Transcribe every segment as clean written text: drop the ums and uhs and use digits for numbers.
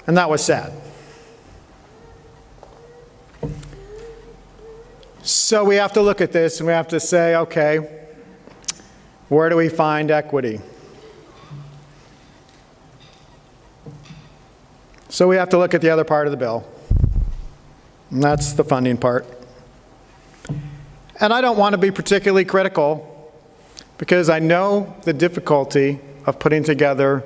And that was sad. So we have to look at this and we have to say, okay, where do we find equity? So we have to look at the other part of the bill, and that's the funding part. And I don't want to be particularly critical because I know the difficulty of putting together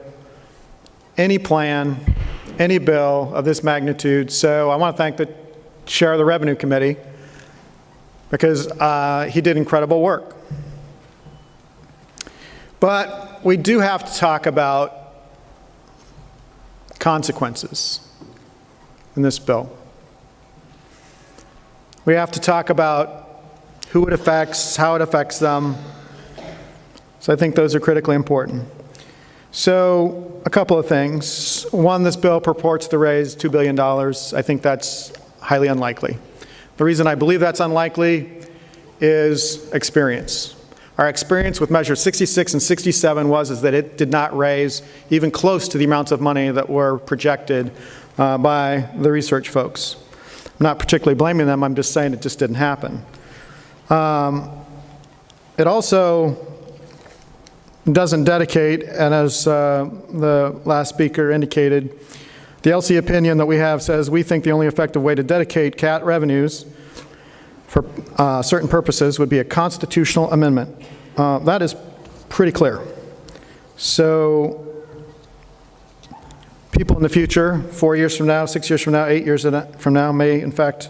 any plan, any bill of this magnitude. So I want to thank the chair of the Revenue Committee because he did incredible work. But we do have to talk about consequences in this bill. We have to talk about who it affects, how it affects them. So I think those are critically important. So a couple of things. One, this bill purports to raise $2 billion. I think that's highly unlikely. The reason I believe that's unlikely is experience. Our experience with measures 66 and 67 is that it did not raise even close to the amounts of money that were projected by the research folks. I'm not particularly blaming them, I'm just saying it just didn't happen. It also doesn't dedicate, and as the last speaker indicated, the LC opinion that we have says we think the only effective way to dedicate CAT revenues for certain purposes would be a constitutional amendment. That is pretty clear. So people in the future, 4 years from now, 6 years from now, 8 years from now, may in fact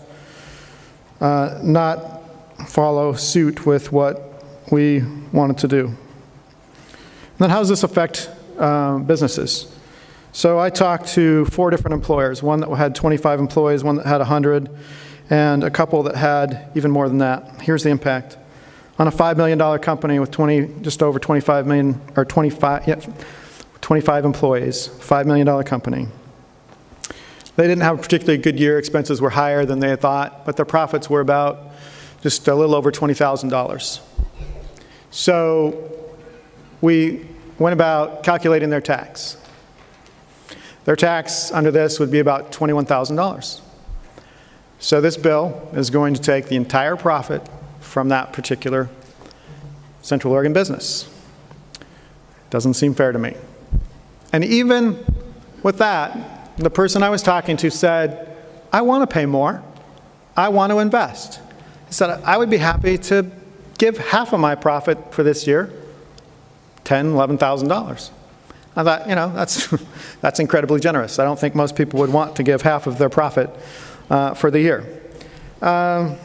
not follow suit with what we wanted to do. And then how does this affect businesses? So I talked to 4 different employers, one that had 25 employees, one that had 100, and a couple that had even more than that. Here's the impact. On a $5 million company with just over 25 million, or 25 employees, $5 million company. They didn't have a particularly good year. Expenses were higher than they had thought, but their profits were about just a little over $20,000. So we went about calculating their tax. Their tax under this would be about $21,000. So this bill is going to take the entire profit from that particular Central Oregon business. Doesn't seem fair to me. And even with that, the person I was talking to said, I want to pay more. I want to invest. He said, I would be happy to give half of my profit for this year, $10,000, $11,000. I thought, you know, that's incredibly generous. I don't think most people would want to give half of their profit for the year. And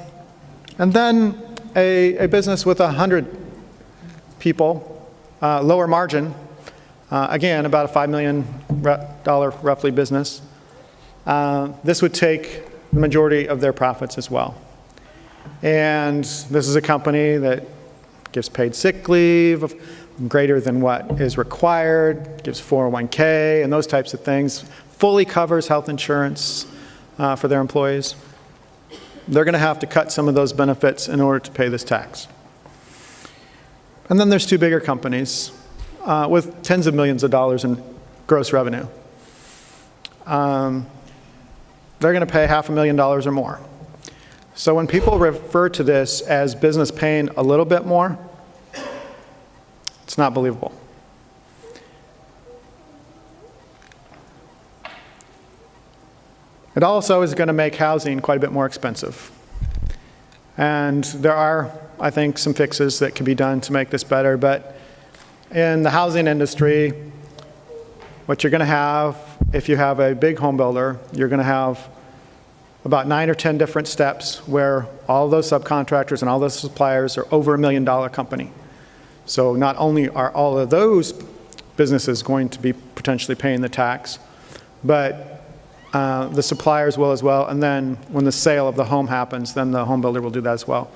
then a business with 100 people, lower margin, again, about a $5 million roughly business. This would take the majority of their profits as well. And this is a company that gives paid sick leave greater than what is required, gives 401k and those types of things, fully covers health insurance for their employees. They're going to have to cut some of those benefits in order to pay this tax. And then there's 2 bigger companies with tens of millions of dollars in gross revenue. They're going to pay $500,000 or more. So when people refer to this as business paying a little bit more, it's not believable. It also is going to make housing quite a bit more expensive. And there are, I think, some fixes that can be done to make this better. But in the housing industry, what you're going to have, if you have a big home builder, you're going to have about 9 or 10 different steps where all those subcontractors and all those suppliers are over $1 million company. So not only are all of those businesses going to be potentially paying the tax, but the suppliers will as well. And then when the sale of the home happens, then the home builder will do that as well.